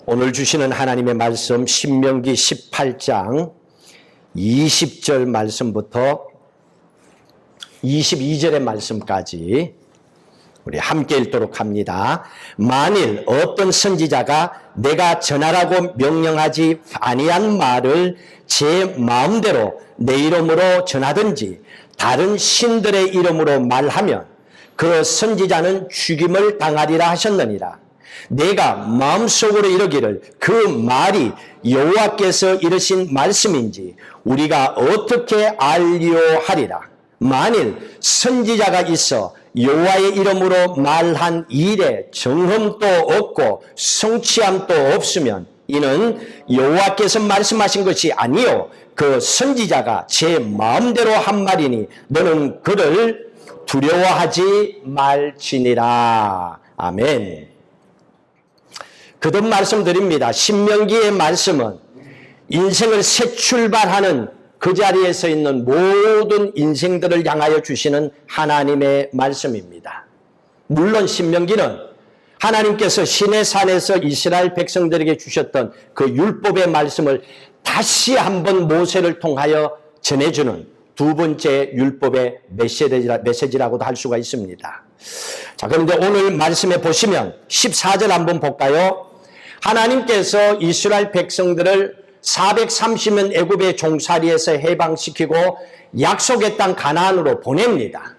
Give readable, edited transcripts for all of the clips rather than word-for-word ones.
오늘 주시는 하나님의 말씀 신명기 18장 20절 말씀부터 22절의 말씀까지 우리 함께 읽도록 합니다. 만일 어떤 선지자가 내가 전하라고 명령하지 아니한 말을 제 마음대로 내 이름으로 전하든지 다른 신들의 이름으로 말하면 그 선지자는 죽임을 당하리라 하셨느니라. 내가 마음속으로 이르기를 그 말이 여호와께서 이르신 말씀인지 우리가 어떻게 알리오 하리라. 만일 선지자가 있어 여호와의 이름으로 말한 일에 정흠도 없고 성취함도 없으면 이는 여호와께서 말씀하신 것이 아니요 그 선지자가 제 마음대로 한 말이니 너는 그를 두려워하지 말지니라. 아멘. 거듭 말씀드립니다. 신명기의 말씀은 인생을 새 출발하는 그 자리에 서 있는 모든 인생들을 향하여 주시는 하나님의 말씀입니다. 물론 신명기는 하나님께서 시내산에서 이스라엘 백성들에게 주셨던 그 율법의 말씀을 다시 한번 모세를 통하여 전해주는 두 번째 율법의 메시지라고도 할 수가 있습니다. 자, 그런데 오늘 말씀에 보시면 14절 한번 볼까요? 하나님께서 이스라엘 백성들을 430년 애굽의 종살이에서 해방시키고 약속의 땅 가나안으로 보냅니다.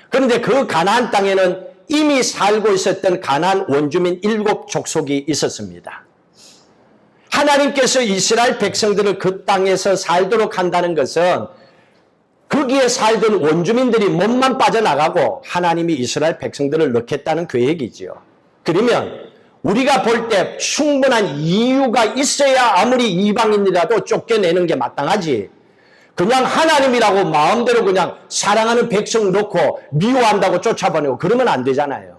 그런데 그 가나안 땅에는 이미 살고 있었던 가나안 원주민 7족속이 있었습니다. 하나님께서 이스라엘 백성들을 그 땅에서 살도록 한다는 것은 거기에 살던 원주민들이 몸만 빠져나가고 하나님이 이스라엘 백성들을 넣겠다는 계획이지요. 그러면 우리가 볼 때 충분한 이유가 있어야 아무리 이방인이라도 쫓겨내는 게 마땅하지. 그냥 하나님이라고 마음대로 그냥 사랑하는 백성 놓고 미워한다고 쫓아보내고 그러면 안 되잖아요.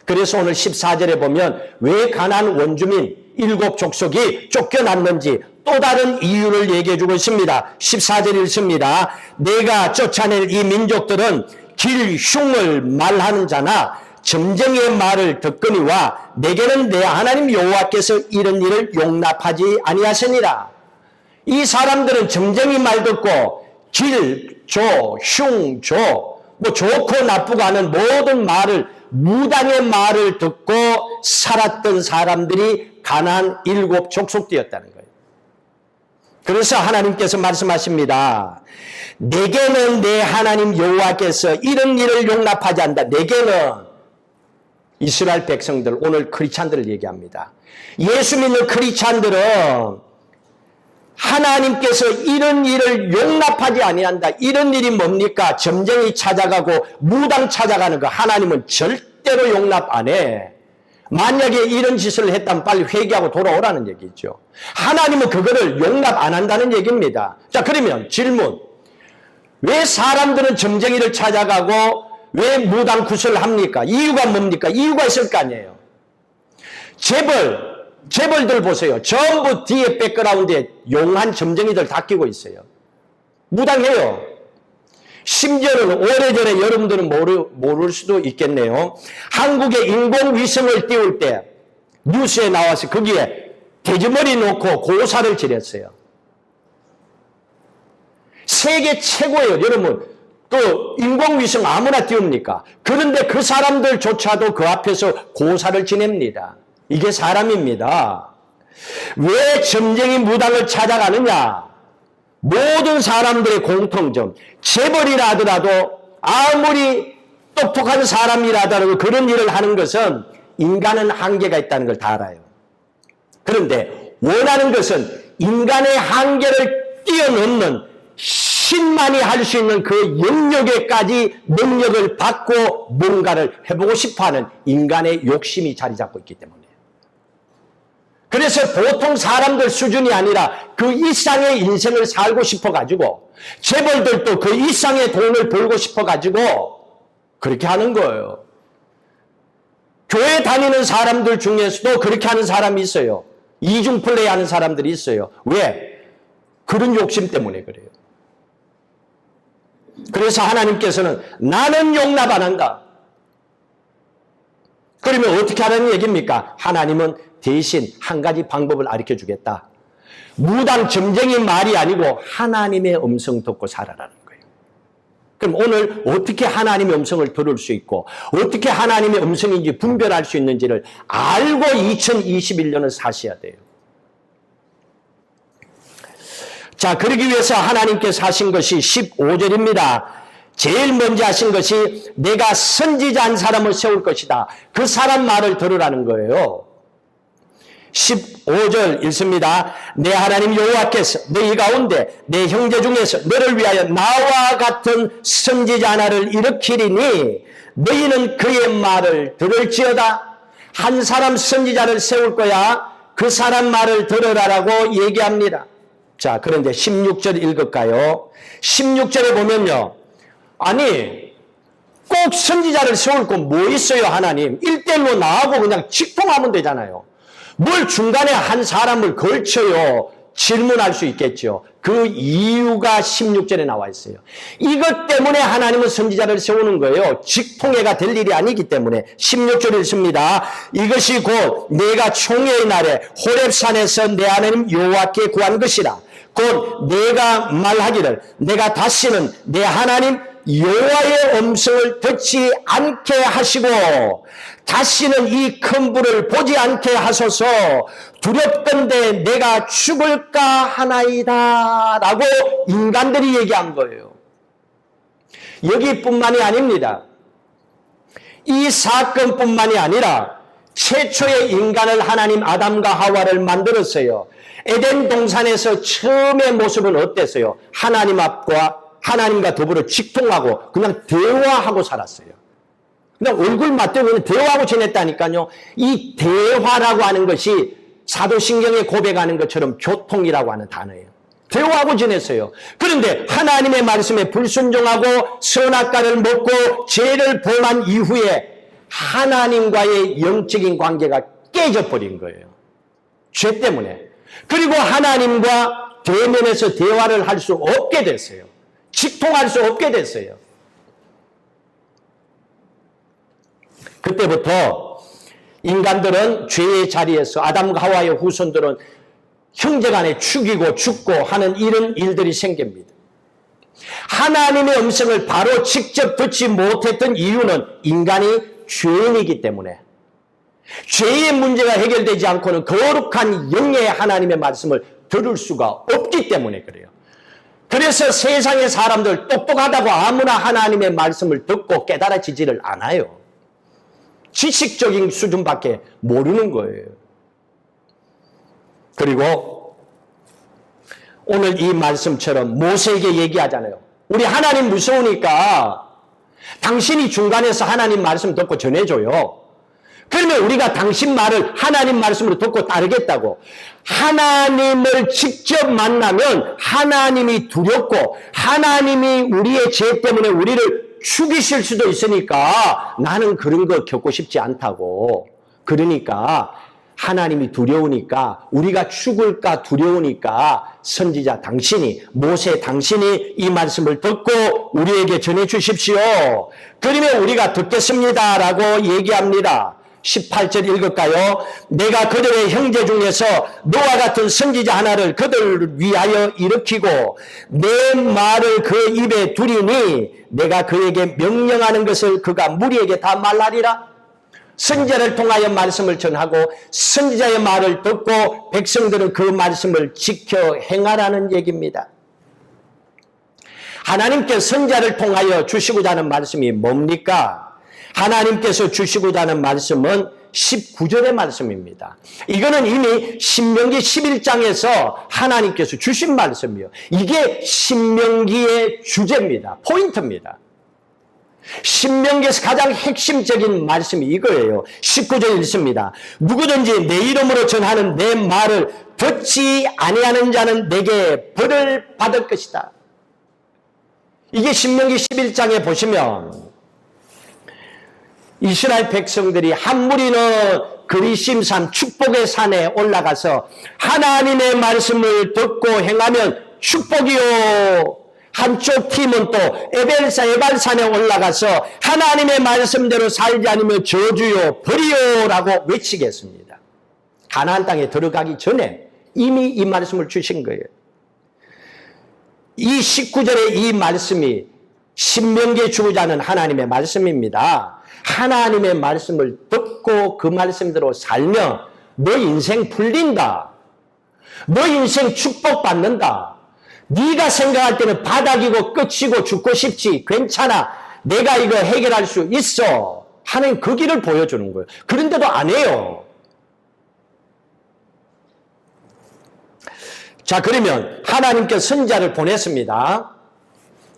그래서 오늘 14절에 보면 왜 가나안 원주민 7족속이 쫓겨났는지 또 다른 이유를 얘기해 주고 있습니다. 14절 읽습니다. 내가 쫓아낼 이 민족들은 길 흉을 말하는 자나 점쟁이의 말을 듣거니와 내게는 내 하나님 여호와께서 이런 일을 용납하지 아니하시니라. 이 사람들은 점쟁이 말 듣고 길, 흉, 뭐 좋고 나쁘고 하는 모든 말을 무당의 말을 듣고 살았던 사람들이 가나안 7족속되었다는 거예요. 그래서 하나님께서 말씀하십니다. 내게는 내 하나님 여호와께서 이런 일을 용납하지 않는다. 내게는 이스라엘 백성들, 오늘 크리스찬들을 얘기합니다. 예수 믿는 크리스찬들은 하나님께서 이런 일을 용납하지 아니한다. 이런 일이 뭡니까? 점쟁이 찾아가고 무당 찾아가는 거 하나님은 절대로 용납 안 해. 만약에 이런 짓을 했다면 빨리 회개하고 돌아오라는 얘기죠. 하나님은 그거를 용납 안 한다는 얘기입니다. 자, 그러면 질문. 왜 사람들은 점쟁이를 찾아가고 왜 무당 구슬을 합니까? 이유가 뭡니까? 이유가 있을 거 아니에요. 재벌들 보세요. 전부 뒤에 백그라운드에 용한 점쟁이들 다 끼고 있어요. 무당해요. 심지어는 오래전에 여러분들은 모를 수도 있겠네요. 한국에 인공위성을 띄울 때 뉴스에 나와서 거기에 돼지머리 놓고 고사를 지냈어요. 세계 최고예요. 여러분 그 인공위성 아무나 띄웁니까? 그런데 그 사람들조차도 그 앞에서 고사를 지냅니다. 이게 사람입니다. 왜 점쟁이 무당을 찾아가느냐? 모든 사람들의 공통점, 재벌이라 하더라도 아무리 똑똑한 사람이라 하더라도 그런 일을 하는 것은 인간은 한계가 있다는 걸 다 알아요. 그런데 원하는 것은 인간의 한계를 뛰어넘는 신만이 할 수 있는 그 영역에까지 능력을 받고 뭔가를 해보고 싶어하는 인간의 욕심이 자리 잡고 있기 때문에. 그래서 보통 사람들 수준이 아니라 그 이상의 인생을 살고 싶어가지고 재벌들도 그 이상의 돈을 벌고 싶어가지고 그렇게 하는 거예요. 교회 다니는 사람들 중에서도 그렇게 하는 사람이 있어요. 이중 플레이 하는 사람들이 있어요. 왜? 그런 욕심 때문에 그래요. 그래서 하나님께서는 나는 용납 안 한다. 그러면 어떻게 하라는 얘기입니까? 하나님은 대신 한 가지 방법을 가르쳐 주겠다. 무당 점쟁이 말이 아니고 하나님의 음성 듣고 살아라는 거예요. 그럼 오늘 어떻게 하나님의 음성을 들을 수 있고 어떻게 하나님의 음성인지 분별할 수 있는지를 알고 2021년을 사셔야 돼요. 자, 그러기 위해서 하나님께서 하신 것이 15절입니다. 제일 먼저 하신 것이 내가 선지자 한 사람을 세울 것이다. 그 사람 말을 들으라는 거예요. 15절 읽습니다. 내 하나님 여호와께서 너희 가운데 내 형제 중에서 너를 위하여 나와 같은 선지자 하나를 일으키리니 너희는 그의 말을 들을지어다. 한 사람 선지자를 세울 거야. 그 사람 말을 들으라라고 얘기합니다. 자, 그런데 16절 읽을까요? 16절에 보면요. 아니, 꼭 선지자를 세울 거 뭐 있어요, 하나님? 1대1로 나하고 그냥 직통하면 되잖아요. 뭘 중간에 한 사람을 걸쳐요? 질문할 수 있겠죠. 그 이유가 16절에 나와 있어요. 이것 때문에 하나님은 선지자를 세우는 거예요. 직통회가 될 일이 아니기 때문에. 16절에 있습니다. 이것이 곧 내가 총회의 날에 호렙산에서 내 하나님 여호와께 구한 것이라. 곧 내가 말하기를 내가 다시는 내 하나님 여호와의 음성을 듣지 않게 하시고 다시는 이 큰 불을 보지 않게 하소서. 두렵건대 내가 죽을까 하나이다 라고 인간들이 얘기한 거예요. 여기뿐만이 아닙니다. 이 사건뿐만이 아니라 최초의 인간을 하나님 아담과 하와를 만들었어요. 에덴 동산에서 처음의 모습은 어땠어요? 하나님과 더불어 직통하고 그냥 대화하고 살았어요. 그냥 얼굴 맞대고 그냥 대화하고 지냈다니까요. 이 대화라고 하는 것이 사도신경에 고백하는 것처럼 교통이라고 하는 단어예요. 대화하고 지냈어요. 그런데 하나님의 말씀에 불순종하고 선악과를 먹고 죄를 범한 이후에 하나님과의 영적인 관계가 깨져버린 거예요. 죄 때문에. 그리고 하나님과 대면에서 대화를 할 수 없게 됐어요. 직통할 수 없게 됐어요. 그때부터 인간들은 죄의 자리에서 아담과 하와의 후손들은 형제간에 죽이고 죽고 하는 이런 일들이 생깁니다. 하나님의 음성을 바로 직접 듣지 못했던 이유는 인간이 죄인이기 때문에 죄의 문제가 해결되지 않고는 거룩한 영의 하나님의 말씀을 들을 수가 없기 때문에 그래요. 그래서 세상의 사람들 똑똑하다고 아무나 하나님의 말씀을 듣고 깨달아지지를 않아요. 지식적인 수준밖에 모르는 거예요. 그리고 오늘 이 말씀처럼 모세에게 얘기하잖아요. 우리 하나님 무서우니까 당신이 중간에서 하나님 말씀 듣고 전해줘요. 그러면 우리가 당신 말을 하나님 말씀으로 듣고 따르겠다고. 하나님을 직접 만나면 하나님이 두렵고 하나님이 우리의 죄 때문에 우리를 죽이실 수도 있으니까 나는 그런 거 겪고 싶지 않다고. 그러니까 하나님이 두려우니까 우리가 죽을까 두려우니까 선지자 당신이 모세 당신이 이 말씀을 듣고 우리에게 전해 주십시오. 그러면 우리가 듣겠습니다 라고 얘기합니다. 18절 읽을까요? 내가 그들의 형제 중에서 너와 같은 선지자 하나를 그들을 위하여 일으키고 내 말을 그 입에 두리니 내가 그에게 명령하는 것을 그가 무리에게 다 말하리라. 선지자를 통하여 말씀을 전하고 선지자의 말을 듣고 백성들은 그 말씀을 지켜 행하라는 얘기입니다. 하나님께 선지자를 통하여 주시고자 하는 말씀이 뭡니까? 하나님께서 주시고자 하는 말씀은 19절의 말씀입니다. 이거는 이미 신명기 11장에서 하나님께서 주신 말씀이에요. 이게 신명기의 주제입니다. 포인트입니다. 신명기에서 가장 핵심적인 말씀이 이거예요. 19절 읽습니다. 누구든지 내 이름으로 전하는 내 말을 듣지 아니하는 자는 내게 벌을 받을 것이다. 이게 신명기 11장에 보시면 이스라엘 백성들이 한 무리는 그리심산 축복의 산에 올라가서 하나님의 말씀을 듣고 행하면 축복이요. 한쪽 팀은 또 에발산에 올라가서 하나님의 말씀대로 살지 않으면 저주요, 벌이요 라고 외치겠습니다. 가나안 땅에 들어가기 전에 이미 이 말씀을 주신 거예요. 이 19절의 이 말씀이 신명기에 주고자 하는 하나님의 말씀입니다. 하나님의 말씀을 듣고 그 말씀대로 살면 너 인생 풀린다. 너 인생 축복받는다. 네가 생각할 때는 바닥이고 끝이고 죽고 싶지. 괜찮아. 내가 이거 해결할 수 있어. 하나님 그 길을 보여주는 거예요. 그런데도 안 해요. 자, 그러면 하나님께 선지자를 보냈습니다.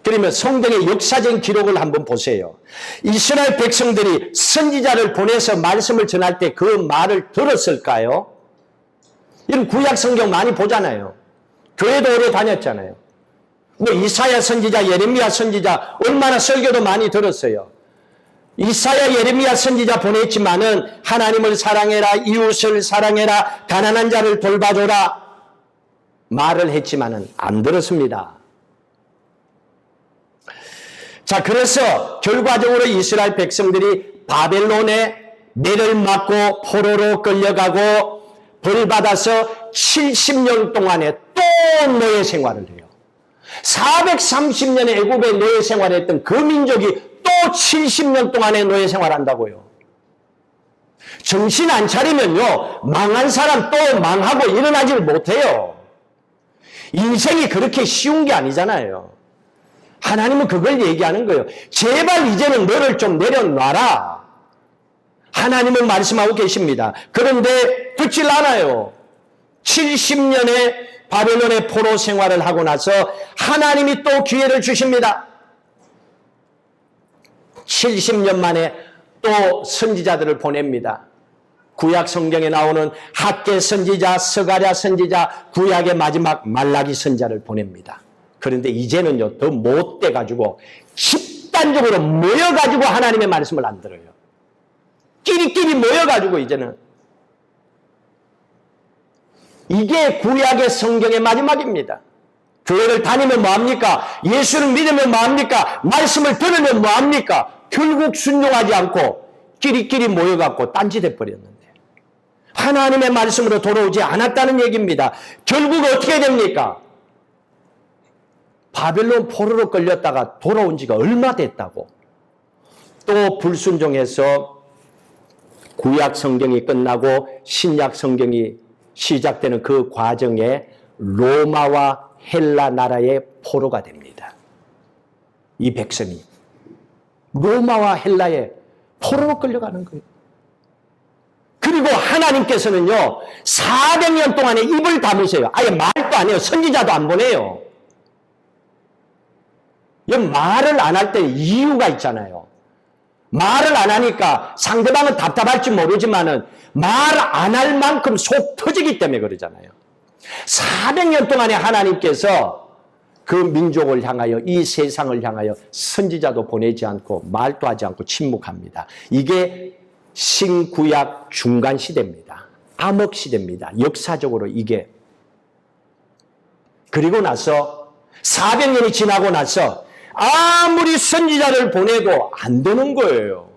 그러면 성경의 역사적인 기록을 한번 보세요. 이스라엘 백성들이 선지자를 보내서 말씀을 전할 때 그 말을 들었을까요? 이런 구약 성경 많이 보잖아요. 교회도 오래 다녔잖아요. 뭐 이사야 선지자, 예레미야 선지자 얼마나 설교도 많이 들었어요. 이사야, 예레미야 선지자 보냈지만은 하나님을 사랑해라, 이웃을 사랑해라, 가난한 자를 돌봐줘라 말을 했지만은 안 들었습니다. 자, 그래서 결과적으로 이스라엘 백성들이 바벨론에 매를 맞고 포로로 끌려가고 벌받아서 70년 동안에 또 노예 생활을 해요. 430년의 애굽의 노예 생활을 했던 그 민족이 또 70년 동안의 노예 생활한다고요. 정신 안 차리면요, 망한 사람 또 망하고 일어나지를 못해요. 인생이 그렇게 쉬운 게 아니잖아요. 하나님은 그걸 얘기하는 거예요. 제발 이제는 너를 좀 내려놔라. 하나님은 말씀하고 계십니다. 그런데 듣질 않아요. 70년의 바벨론의 포로 생활을 하고 나서 하나님이 또 기회를 주십니다. 70년 만에 또 선지자들을 보냅니다. 구약 성경에 나오는 학개 선지자, 스가랴 선지자, 구약의 마지막 말라기 선지자를 보냅니다. 그런데 이제는요, 더 못돼가지고 집단적으로 모여가지고 하나님의 말씀을 안 들어요. 끼리끼리 모여가지고 이제는. 이게 구약의 성경의 마지막입니다. 교회를 다니면 뭐합니까? 예수를 믿으면 뭐합니까? 말씀을 들으면 뭐합니까? 결국 순종하지 않고 끼리끼리 모여갖고 딴짓해 버렸는데 하나님의 말씀으로 돌아오지 않았다는 얘기입니다. 결국 어떻게 됩니까? 바벨론 포로로 끌렸다가 돌아온 지가 얼마 됐다고. 또 불순종해서 구약 성경이 끝나고 신약 성경이 시작되는 그 과정에 로마와 헬라 나라의 포로가 됩니다. 이 백성이 로마와 헬라의 포로로 끌려가는 거예요. 그리고 하나님께서는요 400년 동안에 입을 다무세요. 아예 말도 안 해요. 선지자도 안 보내요. 말을 안 할 때 이유가 있잖아요. 말을 안 하니까 상대방은 답답할지 모르지만은 말 안 할 만큼 속 터지기 때문에 그러잖아요. 400년 동안에 하나님께서 그 민족을 향하여 이 세상을 향하여 선지자도 보내지 않고 말도 하지 않고 침묵합니다. 이게 신구약 중간 시대입니다. 암흑 시대입니다. 역사적으로 이게. 그리고 나서 400년이 지나고 나서 아무리 선지자를 보내도 안 되는 거예요.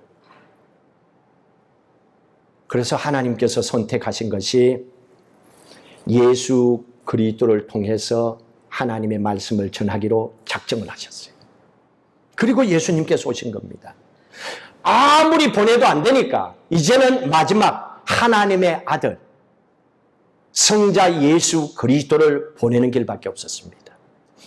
그래서 하나님께서 선택하신 것이 예수 그리스도를 통해서 하나님의 말씀을 전하기로 작정을 하셨어요. 그리고 예수님께서 오신 겁니다. 아무리 보내도 안 되니까 이제는 마지막 하나님의 아들 성자 예수 그리스도를 보내는 길밖에 없었습니다.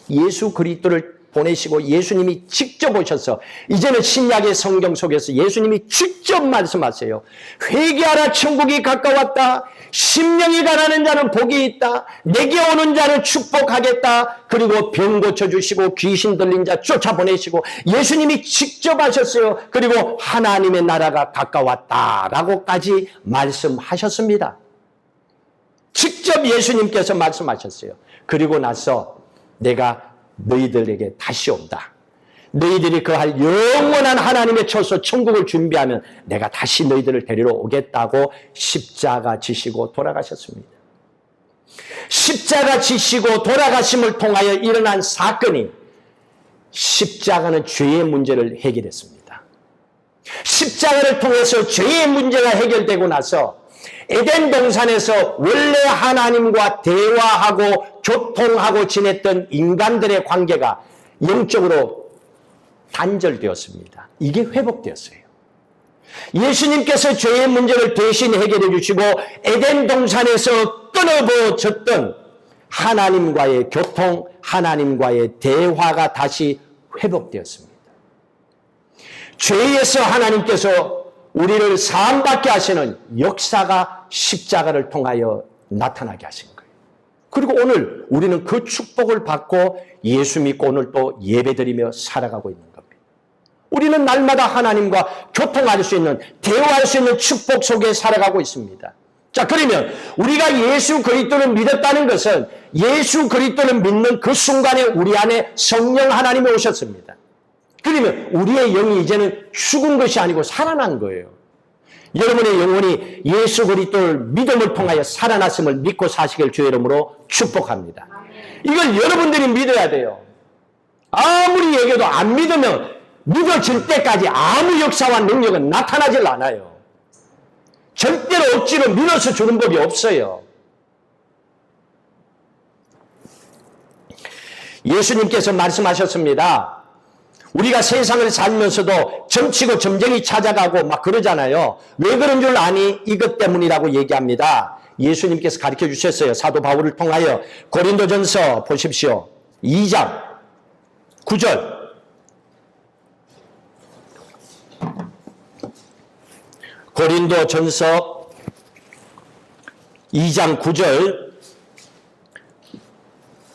예수 그리스도를 보내시고 예수님이 직접 오셔서 이제는 신약의 성경 속에서 예수님이 직접 말씀하세요. 회개하라 천국이 가까웠다. 심령이 가난한 자는 복이 있다. 내게 오는 자를 축복하겠다. 그리고 병 고쳐주시고 귀신 들린 자 쫓아보내시고 예수님이 직접 하셨어요. 그리고 하나님의 나라가 가까웠다라고까지 말씀하셨습니다. 직접 예수님께서 말씀하셨어요. 그리고 나서 내가 너희들에게 다시 온다. 너희들이 그할 영원한 하나님의 처소 천국을 준비하면 내가 다시 너희들을 데리러 오겠다고 십자가 지시고 돌아가셨습니다. 십자가 지시고 돌아가심을 통하여 일어난 사건이 십자가는 죄의 문제를 해결했습니다. 십자가를 통해서 죄의 문제가 해결되고 나서 에덴 동산에서 원래 하나님과 대화하고 교통하고 지냈던 인간들의 관계가 영적으로 단절되었습니다. 이게 회복되었어요. 예수님께서 죄의 문제를 대신 해결해 주시고 에덴 동산에서 끊어졌던 하나님과의 교통, 하나님과의 대화가 다시 회복되었습니다. 죄에서 하나님께서 우리를 사함받게 하시는 역사가 십자가를 통하여 나타나게 하신 거예요. 그리고 오늘 우리는 그 축복을 받고 예수 믿고 오늘 또 예배드리며 살아가고 있는 겁니다. 우리는 날마다 하나님과 교통할 수 있는, 대화할 수 있는 축복 속에 살아가고 있습니다. 자, 그러면 우리가 예수 그리스도를 믿었다는 것은 예수 그리스도를 믿는 그 순간에 우리 안에 성령 하나님이 오셨습니다. 그러면 우리의 영이 이제는 죽은 것이 아니고 살아난 거예요. 여러분의 영혼이 예수 그리스도를 믿음을 통하여 살아났음을 믿고 사시길 주의 이름으로 축복합니다. 이걸 여러분들이 믿어야 돼요. 아무리 얘기해도 안 믿으면 믿어질 때까지 아무 역사와 능력은 나타나질 않아요. 절대로 억지로 밀어서 주는 법이 없어요. 예수님께서 말씀하셨습니다. 우리가 세상을 살면서도 점치고 점쟁이 찾아가고 막 그러잖아요. 왜 그런 줄 아니? 이것 때문이라고 얘기합니다. 예수님께서 가르쳐 주셨어요. 사도 바울을 통하여. 고린도전서 보십시오. 2장 9절. 고린도전서 2장 9절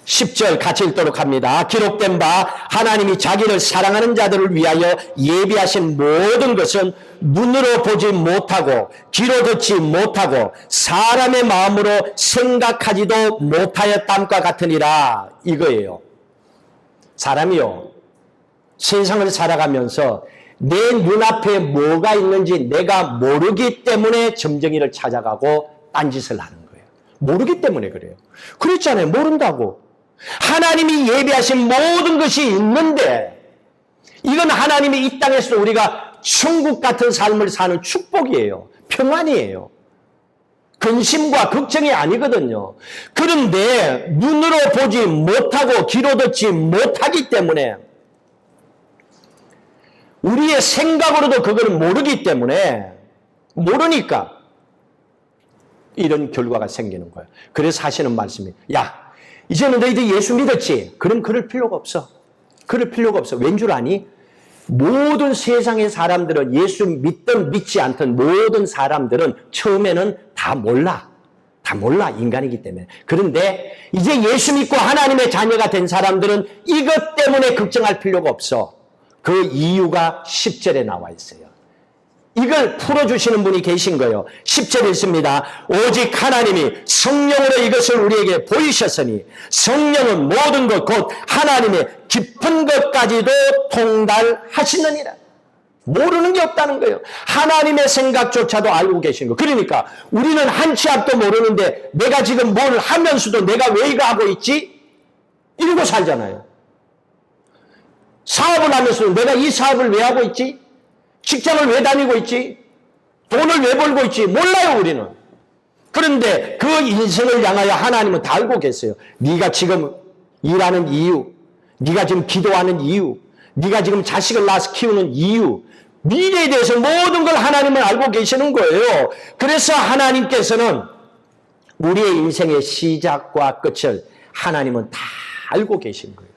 10절 같이 읽도록 합니다. 기록된 바 하나님이 자기를 사랑하는 자들을 위하여 예비하신 모든 것은 눈으로 보지 못하고 귀로 듣지 못하고 사람의 마음으로 생각하지도 못하였담과 같으니라. 이거예요. 사람이요, 세상을 살아가면서 내 눈앞에 뭐가 있는지 내가 모르기 때문에 점쟁이를 찾아가고 딴짓을 하는 거예요. 모르기 때문에 그래요. 그랬잖아요. 모른다고. 하나님이 예비하신 모든 것이 있는데 이건 하나님이 이 땅에서 우리가 천국 같은 삶을 사는 축복이에요. 평안이에요. 근심과 걱정이 아니거든요. 그런데 눈으로 보지 못하고 귀로 듣지 못하기 때문에 우리의 생각으로도 그걸 모르기 때문에 모르니까 이런 결과가 생기는 거예요. 그래서 하시는 말씀이 야, 이제는 너희들 예수 믿었지? 그럼 그럴 필요가 없어. 그럴 필요가 없어. 왠 줄 아니? 모든 세상의 사람들은 예수 믿든 믿지 않든 모든 사람들은 처음에는 다 몰라. 다 몰라. 인간이기 때문에. 그런데 이제 예수 믿고 하나님의 자녀가 된 사람들은 이것 때문에 걱정할 필요가 없어. 그 이유가 10절에 나와 있어요. 이걸 풀어주시는 분이 계신 거예요. 10절에 있습니다. 오직 하나님이 성령으로 이것을 우리에게 보이셨으니 성령은 모든 것 곧 하나님의 깊은 것까지도 통달하시느니라. 모르는 게 없다는 거예요. 하나님의 생각조차도 알고 계신 거. 그러니까 우리는 한 치 앞도 모르는데 내가 지금 뭘 하면서도 내가 왜 이거 하고 있지? 이러고 살잖아요. 사업을 하면서도 내가 이 사업을 왜 하고 있지? 직장을 왜 다니고 있지? 돈을 왜 벌고 있지? 몰라요, 우리는. 그런데 그 인생을 향하여 하나님은 다 알고 계세요. 네가 지금 일하는 이유, 네가 지금 기도하는 이유, 네가 지금 자식을 낳아서 키우는 이유, 미래에 대해서 모든 걸 하나님은 알고 계시는 거예요. 그래서 하나님께서는 우리의 인생의 시작과 끝을 하나님은 다 알고 계신 거예요.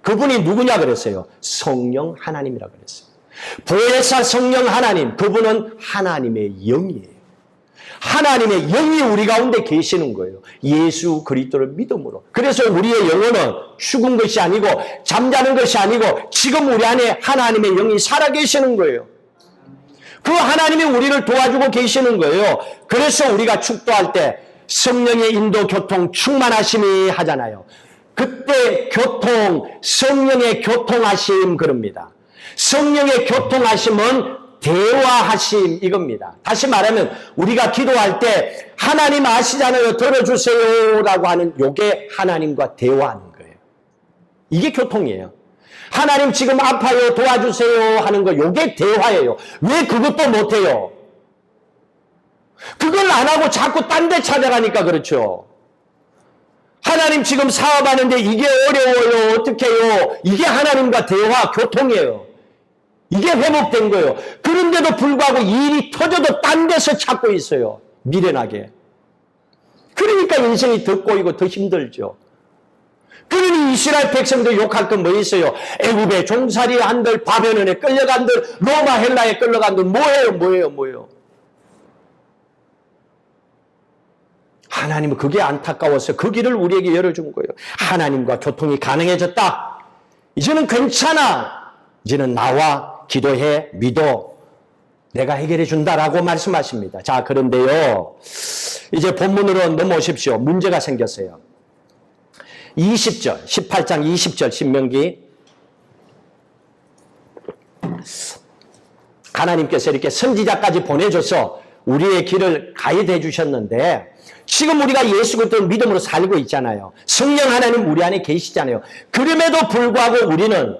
그분이 누구냐 그랬어요? 성령 하나님이라 그랬어요. 보혜사 성령 하나님, 그분은 하나님의 영이에요. 하나님의 영이 우리 가운데 계시는 거예요. 예수 그리스도를 믿음으로. 그래서 우리의 영혼은 죽은 것이 아니고 잠자는 것이 아니고 지금 우리 안에 하나님의 영이 살아계시는 거예요. 그 하나님이 우리를 도와주고 계시는 거예요. 그래서 우리가 축도할 때 성령의 인도 교통 충만하심이 하잖아요. 그때 교통, 성령의 교통하심 그럽니다. 성령의 교통하심은 대화하심 이겁니다. 다시 말하면 우리가 기도할 때 하나님 아시잖아요. 들어주세요 라고 하는 요게 하나님과 대화하는 거예요. 이게 교통이에요. 하나님 지금 아파요 도와주세요 하는 거 요게 대화예요. 왜 그것도 못해요? 그걸 안 하고 자꾸 딴 데 찾아가니까 그렇죠. 하나님 지금 사업하는데 이게 어려워요. 어떻게 해요? 이게 하나님과 대화, 교통이에요. 이게 회복된 거예요. 그런데도 불구하고 일이 터져도 딴 데서 찾고 있어요. 미련하게. 그러니까 인생이 더 꼬이고 더 힘들죠. 그러니 이스라엘 백성들 욕할 건 뭐 있어요? 애굽에 종살이 한들, 바벨론에 끌려간들, 로마 헬라에 끌려간들, 뭐예요? 하나님은 그게 안타까워서 그 길을 우리에게 열어준 거예요. 하나님과 교통이 가능해졌다. 이제는 괜찮아. 이제는 나와 기도해, 믿어. 내가 해결해 준다라고 말씀하십니다. 자, 그런데요. 이제 본문으로 넘어오십시오. 문제가 생겼어요. 20절, 18장 20절 신명기. 하나님께서 이렇게 선지자까지 보내줘서 우리의 길을 가이드해 주셨는데 지금 우리가 예수 그리스도를 믿음으로 살고 있잖아요. 성령 하나님 우리 안에 계시잖아요. 그럼에도 불구하고 우리는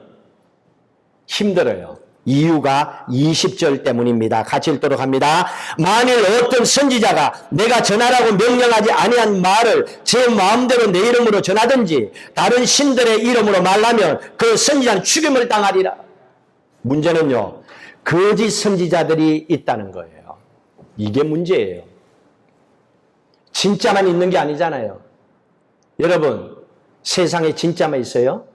힘들어요. 이유가 20절 때문입니다. 같이 읽도록 합니다. 만일 어떤 선지자가 내가 전하라고 명령하지 아니한 말을 제 마음대로 내 이름으로 전하든지 다른 신들의 이름으로 말하면 그 선지자는 죽임을 당하리라. 문제는요, 거짓 선지자들이 있다는 거예요. 이게 문제예요. 진짜만 있는 게 아니잖아요. 여러분, 세상에 진짜만 있어요?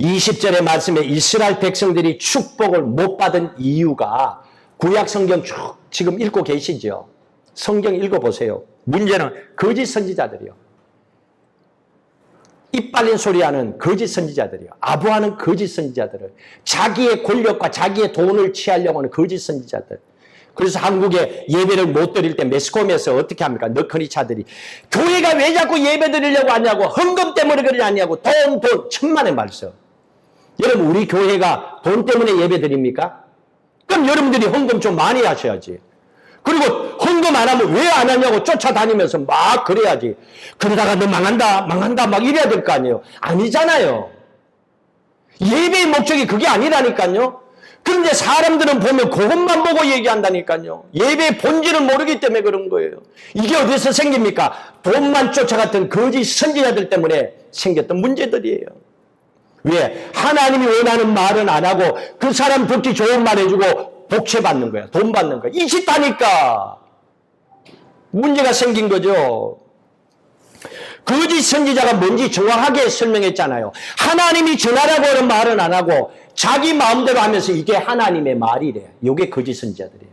20절의 말씀에 이스라엘 백성들이 축복을 못 받은 이유가 구약 성경 쭉 지금 읽고 계시죠? 성경 읽어보세요. 문제는 거짓 선지자들이요. 입 빨린 소리하는 거짓 선지자들이요. 아부하는 거짓 선지자들을, 자기의 권력과 자기의 돈을 취하려고 하는 거짓 선지자들. 그래서 한국에 예배를 못 드릴 때 매스컴에서 어떻게 합니까? 너커니 차들이 교회가 왜 자꾸 예배 드리려고 하냐고, 헌금 때문에 그러냐고, 돈 천만의 말씀. 여러분, 우리 교회가 돈 때문에 예배 드립니까? 그럼 여러분들이 헌금 좀 많이 하셔야지. 그리고 헌금 안 하면 왜 안 하냐고 쫓아다니면서 막 그래야지. 그러다가 너 망한다 막 이래야 될 거 아니에요. 아니잖아요. 예배의 목적이 그게 아니라니까요. 그런데 사람들은 보면 그것만 보고 얘기한다니까요. 예배의 본질을 모르기 때문에 그런 거예요. 이게 어디서 생깁니까? 돈만 쫓아갔던 거짓 선지자들 때문에 생겼던 문제들이에요. 왜? 하나님이 원하는 말은 안 하고 그 사람 듣기 좋은 말 해주고 복채받는 거야. 돈 받는 거야. 이 짓하니까 문제가 생긴 거죠. 거짓 선지자가 뭔지 정확하게 설명했잖아요. 하나님이 전하라고 하는 말은 안 하고 자기 마음대로 하면서 이게 하나님의 말이래. 이게 거짓 선지자들이에요.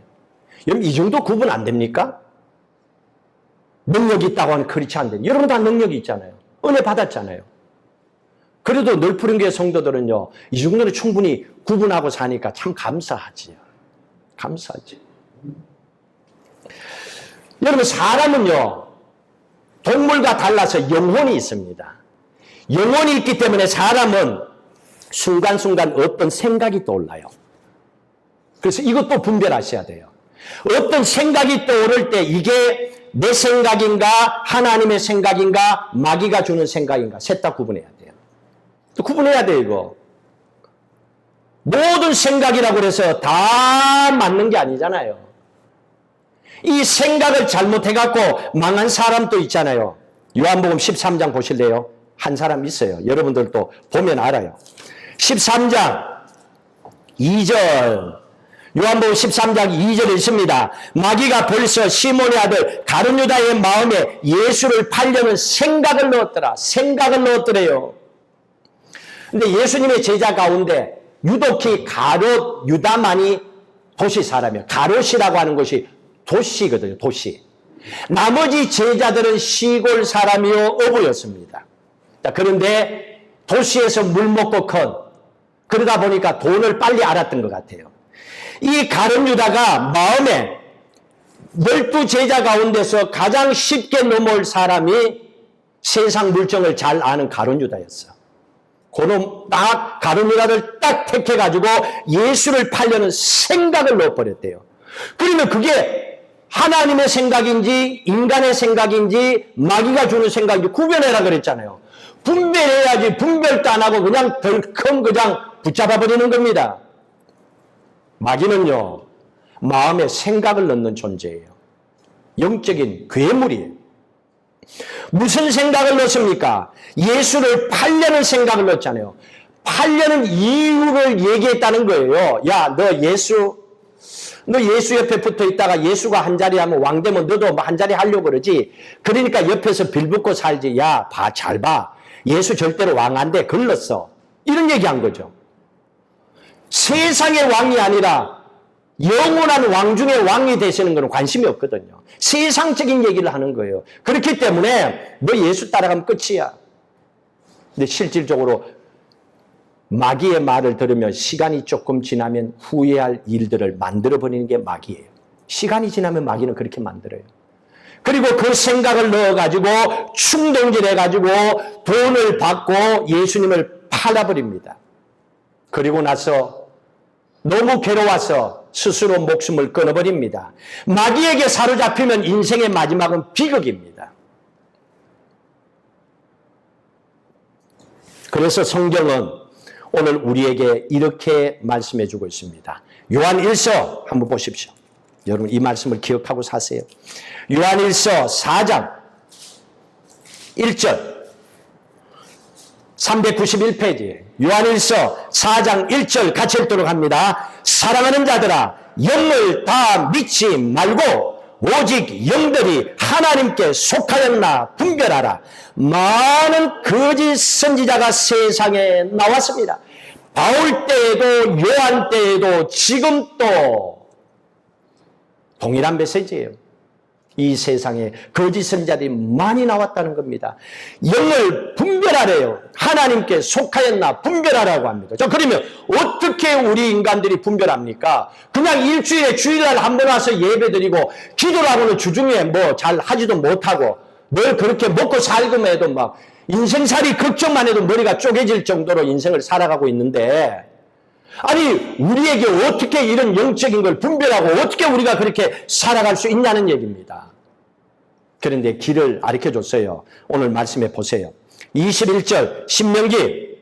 여러분, 이 정도 구분 안 됩니까? 능력이 있다고 하는 그렇지 않대. 여러분 다 능력이 있잖아요. 은혜 받았잖아요. 그래도 널푸른교회 성도들은요, 이 정도는 충분히 구분하고 사니까 참 감사하지요. 감사하지. 여러분, 사람은요, 동물과 달라서 영혼이 있습니다. 영혼이 있기 때문에 사람은 순간순간 어떤 생각이 떠올라요. 그래서 이것도 분별하셔야 돼요. 어떤 생각이 떠오를 때 이게 내 생각인가 하나님의 생각인가 마귀가 주는 생각인가 셋 다 구분해야 돼요. 또 구분해야 돼요. 이거. 모든 생각이라고 해서 다 맞는 게 아니잖아요. 이 생각을 잘못해갖고 망한 사람도 있잖아요. 요한복음 13장 보실래요? 한 사람 있어요. 여러분들도 보면 알아요. 13장 2절 요한복음 13장 2절에 있습니다. 마귀가 벌써 시몬의 아들 가룟 유다의 마음에 예수를 팔려는 생각을 넣었더라. 생각을 넣었더래요. 근데 예수님의 제자 가운데 유독히 가롯 유다만이 도시 사람이에요. 가롯이라고 하는 것이 도시거든요. 도시. 나머지 제자들은 시골 사람이요 어부였습니다. 그런데 도시에서 물 먹고 큰, 그러다 보니까 돈을 빨리 알았던 것 같아요. 이 가룟 유다가 마음에 12제자 가운데서 가장 쉽게 넘어올 사람이 세상 물정을 잘 아는 가룟 유다였어. 그놈 딱 가룟 유다를 딱 택해가지고 예수를 팔려는 생각을 넣어버렸대요. 그러면 그게 하나님의 생각인지 인간의 생각인지 마귀가 주는 생각인지 구별해라 그랬잖아요. 분별해야지. 분별도 안 하고 그냥 덜컹 그냥 붙잡아 버리는 겁니다. 마귀는요, 마음에 생각을 넣는 존재예요. 영적인 괴물이에요. 무슨 생각을 넣습니까? 예수를 팔려는 생각을 넣었잖아요. 팔려는 이유를 얘기했다는 거예요. 야, 너 예수 옆에 붙어 있다가 예수가 한 자리 하면 왕 되면 너도 한 자리 하려고 그러지. 그러니까 옆에서 빌붙고 살지. 야, 잘 봐. 예수 절대로 왕 안 돼. 걸렀어. 이런 얘기한 거죠. 세상의 왕이 아니라 영원한 왕 중에 왕이 되시는 것은 관심이 없거든요. 세상적인 얘기를 하는 거예요. 그렇기 때문에 너 예수 따라가면 끝이야. 근데 실질적으로 마귀의 말을 들으면 시간이 조금 지나면 후회할 일들을 만들어버리는 게 마귀예요. 시간이 지나면 마귀는 그렇게 만들어요. 그리고 그 생각을 넣어가지고 충동질해가지고 돈을 받고 예수님을 팔아버립니다. 그리고 나서 너무 괴로워서 스스로 목숨을 끊어버립니다. 마귀에게 사로잡히면 인생의 마지막은 비극입니다. 그래서 성경은 오늘 우리에게 이렇게 말씀해 주고 있습니다. 요한 1서 한번 보십시오. 여러분 이 말씀을 기억하고 사세요. 요한 1서 4장 1절 391페이지 요한 1서 4장 1절 같이 읽도록 합니다. 사랑하는 자들아 영을 다 믿지 말고 오직 영들이 하나님께 속하였나 분별하라. 많은 거짓 선지자가 세상에 나왔습니다. 바울 때에도 요한 때에도 지금 또 동일한 메시지예요. 이 세상에 거짓 선지자들이 많이 나왔다는 겁니다. 영을 분별하래요. 하나님께 속하였나 분별하라고 합니다. 자, 그러면 어떻게 우리 인간들이 분별합니까? 그냥 일주일에 주일날 한 번 와서 예배드리고 기도를 하고는 주중에 뭐 잘 하지도 못하고 늘 그렇게 먹고 살고만 해도 막 인생살이 걱정만 해도 머리가 쪼개질 정도로 인생을 살아가고 있는데 아니 우리에게 어떻게 이런 영적인 걸 분별하고 어떻게 우리가 그렇게 살아갈 수 있냐는 얘기입니다. 그런데 길을 가르쳐줬어요. 오늘 말씀해 보세요. 21절 신명기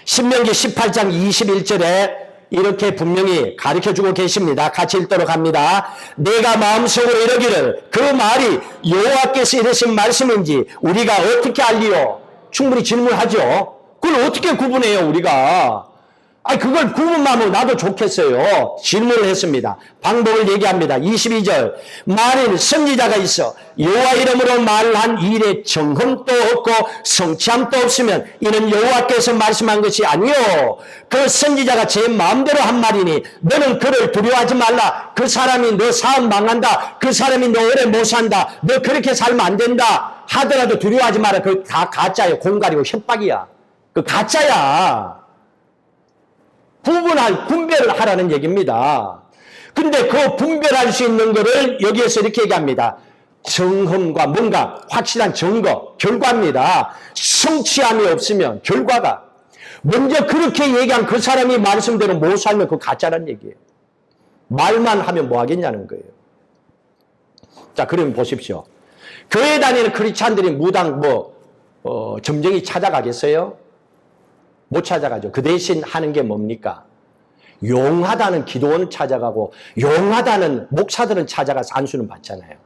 18장 21절에 이렇게 분명히 가르쳐주고 계십니다. 같이 읽도록 합니다. 내가 마음속으로 이러기를 그 말이 여호와께서 이르신 말씀인지 우리가 어떻게 알리요? 충분히 질문하죠. 그걸 어떻게 구분해요 우리가? 그걸 구분하면 나도 좋겠어요. 질문을 했습니다. 방법을 얘기합니다. 22절 만일 선지자가 있어 여호와 이름으로 말한 일에 정흠도 없고 성취함도 없으면 이는 여호와께서 말씀한 것이 아니요 그 선지자가 제 마음대로 한 말이니 너는 그를 두려워하지 말라. 그 사람이 너 사업 망한다. 그 사람이 너 오래 못 산다. 너 그렇게 살면 안 된다 하더라도 두려워하지 마라. 그거 다 가짜예요. 공갈이고 협박이야. 그 가짜야. 분별을 하라는 얘기입니다. 근데 그 분별할 수 있는 거를 여기에서 이렇게 얘기합니다. 정흠과 뭔가 확실한 증거, 결과입니다. 성취함이 없으면 결과가. 먼저 그렇게 얘기한 그 사람이 말씀대로 못 살면 그거 가짜란 얘기예요. 말만 하면 뭐 하겠냐는 거예요. 자, 그러면 보십시오. 교회 다니는 크리스찬들이 무당 점쟁이 찾아가겠어요? 못 찾아가죠. 그 대신 하는 게 뭡니까? 용하다는 기도원을 찾아가고 용하다는 목사들은 찾아가서 안수는 받잖아요.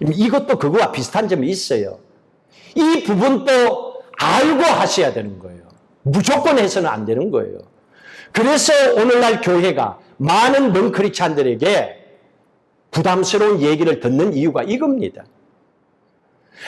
이것도 그거와 비슷한 점이 있어요. 이 부분도 알고 하셔야 되는 거예요. 무조건 해서는 안 되는 거예요. 그래서 오늘날 교회가 많은 넌크리스찬들에게 부담스러운 얘기를 듣는 이유가 이겁니다.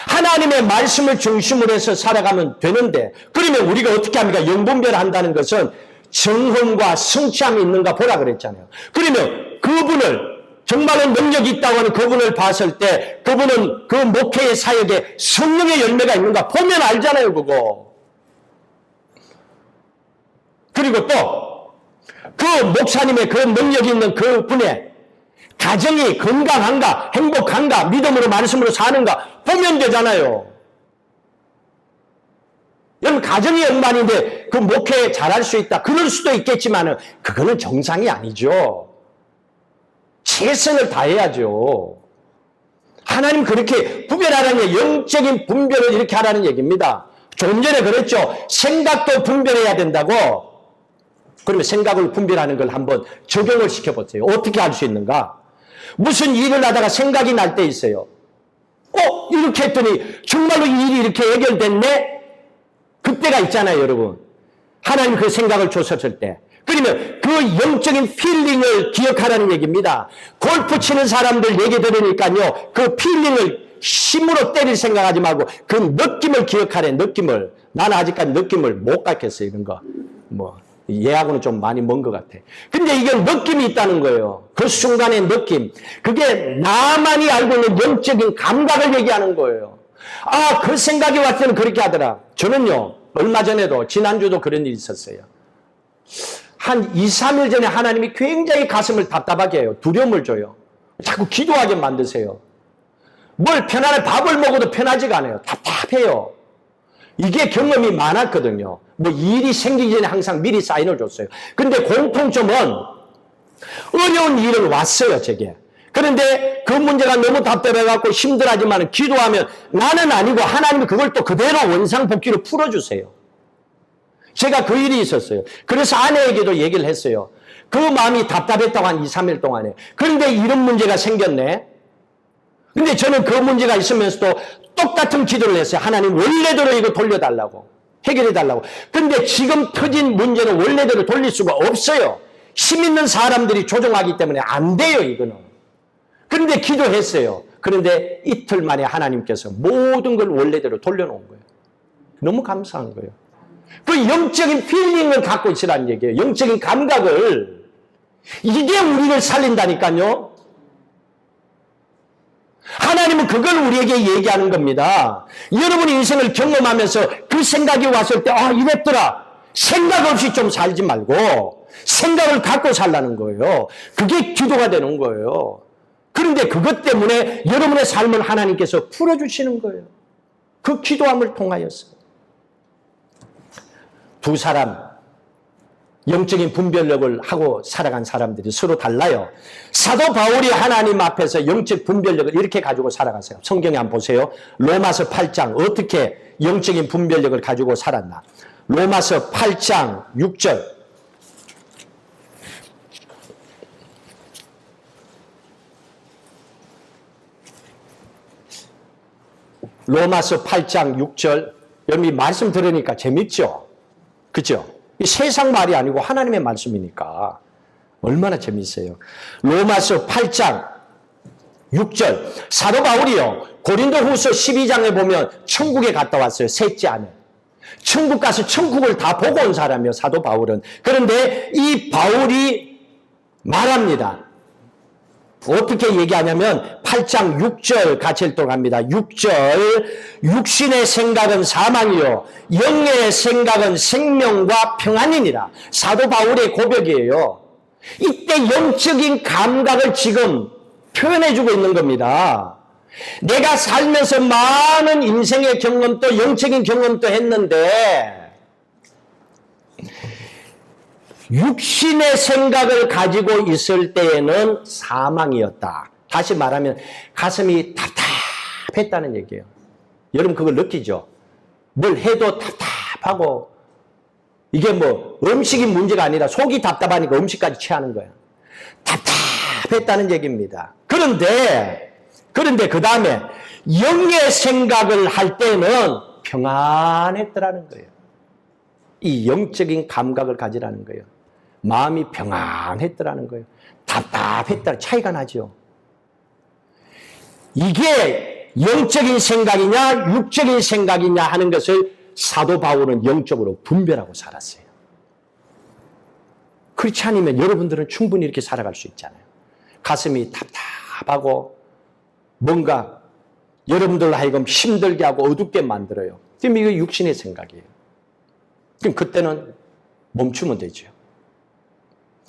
하나님의 말씀을 중심으로 해서 살아가면 되는데 그러면 우리가 어떻게 합니까? 영분별한다는 것은 정흠과 성취함이 있는가 보라 그랬잖아요. 그러면 그분을 정말로 능력이 있다고 하는 그분을 봤을 때 그분은 그 목회의 사역에 성령의 열매가 있는가 보면 알잖아요. 그거. 그리고 또 그 목사님의 그 능력이 있는 그분의 가정이 건강한가, 행복한가, 믿음으로 말씀으로 사는가 보면 되잖아요. 여러분 가정이 엉망인데 그 목회 잘할 수 있다. 그럴 수도 있겠지만 그거는 정상이 아니죠. 최선을 다해야죠. 하나님 그렇게 분별하라는 영적인 분별을 이렇게 하라는 얘기입니다. 조금 전에 그랬죠. 생각도 분별해야 된다고. 그러면 생각을 분별하는 걸 한번 적용을 시켜보세요. 어떻게 할 수 있는가? 무슨 일을 하다가 생각이 날 때 있어요. 이렇게 했더니 정말로 이 일이 이렇게 해결됐네? 그때가 있잖아요, 여러분. 하나님 그 생각을 줬었을 때. 그러면 그 영적인 필링을 기억하라는 얘기입니다. 골프 치는 사람들 얘기 들으니까요, 그 필링을 힘으로 때릴 생각하지 말고 그 느낌을 기억하래, 느낌을. 나는 아직까지 느낌을 못 갖겠어요, 이런 거. 얘하고는 좀 많이 먼 것 같아. 근데 이게 느낌이 있다는 거예요. 그 순간의 느낌. 그게 나만이 알고 있는 영적인 감각을 얘기하는 거예요. 그 생각이 왔을 때는 그렇게 하더라. 저는요, 얼마 전에도, 지난주도 그런 일이 있었어요. 한 2, 3일 전에 하나님이 굉장히 가슴을 답답하게 해요. 두려움을 줘요. 자꾸 기도하게 만드세요. 뭘 편안해, 밥을 먹어도 편하지가 않아요. 답답해요. 이게 경험이 많았거든요. 일이 생기기 전에 항상 미리 사인을 줬어요. 근데 공통점은 어려운 일은 왔어요, 제게. 그런데 그 문제가 너무 답답해갖고 힘들하지만 기도하면 나는 아니고 하나님이 그걸 또 그대로 원상복귀로 풀어주세요. 제가 그 일이 있었어요. 그래서 아내에게도 얘기를 했어요. 그 마음이 답답했다고 한 2, 3일 동안에. 그런데 이런 문제가 생겼네. 근데 저는 그 문제가 있으면서도 똑같은 기도를 했어요. 하나님 원래대로 이거 돌려달라고. 해결해달라고. 근데 지금 터진 문제는 원래대로 돌릴 수가 없어요. 힘 있는 사람들이 조종하기 때문에 안 돼요, 이거는. 그런데 기도했어요. 그런데 이틀 만에 하나님께서 모든 걸 원래대로 돌려놓은 거예요. 너무 감사한 거예요. 그 영적인 필링을 갖고 있으라는 얘기예요. 영적인 감각을. 이게 우리를 살린다니까요. 하나님은 그걸 우리에게 얘기하는 겁니다. 여러분이 인생을 경험하면서 그 생각이 왔을 때 이랬더라. 생각 없이 좀 살지 말고 생각을 갖고 살라는 거예요. 그게 기도가 되는 거예요. 그런데 그것 때문에 여러분의 삶을 하나님께서 풀어주시는 거예요. 그 기도함을 통하여서. 두 사람, 영적인 분별력을 하고 살아간 사람들이 서로 달라요. 사도 바울이 하나님 앞에서 영적 분별력을 이렇게 가지고 살아갔어요. 성경에 한번 보세요. 로마서 8장 어떻게 영적인 분별력을 가지고 살았나. 로마서 8장 6절. 로마서 8장 6절. 여러분 말씀 들으니까 재밌죠? 그죠? 이 세상 말이 아니고 하나님의 말씀이니까 얼마나 재미있어요. 로마서 8장 6절. 사도 바울이요, 고린도후서 12장에 보면 천국에 갔다 왔어요. 셋째 안에. 천국 가서 천국을 다 보고 온 사람이에요, 사도 바울은. 그런데 이 바울이 말합니다. 어떻게 얘기하냐면 8장 6절 같이 읽도록 합니다. 6절. 육신의 생각은 사망이요 영의 생각은 생명과 평안이니라. 사도 바울의 고백이에요. 이때 영적인 감각을 지금 표현해주고 있는 겁니다. 내가 살면서 많은 인생의 경험도 영적인 경험도 했는데 육신의 생각을 가지고 있을 때에는 사망이었다. 다시 말하면 가슴이 답답했다는 얘기예요. 여러분 그걸 느끼죠? 뭘 해도 답답하고 이게 음식이 문제가 아니라 속이 답답하니까 음식까지 취하는 거야. 답답했다는 얘기입니다. 그런데 그 다음에 영의 생각을 할 때는 평안했더라는 거예요. 이 영적인 감각을 가지라는 거예요. 마음이 평안했더라는 거예요. 답답했다. 차이가 나죠. 이게 영적인 생각이냐 육적인 생각이냐 하는 것을 사도 바울은 영적으로 분별하고 살았어요. 그렇지 않으면 여러분들은 충분히 이렇게 살아갈 수 있잖아요. 가슴이 답답하고 뭔가 여러분들로 하여금 힘들게 하고 어둡게 만들어요. 그럼 이거 육신의 생각이에요. 그럼 그때는 멈추면 되죠.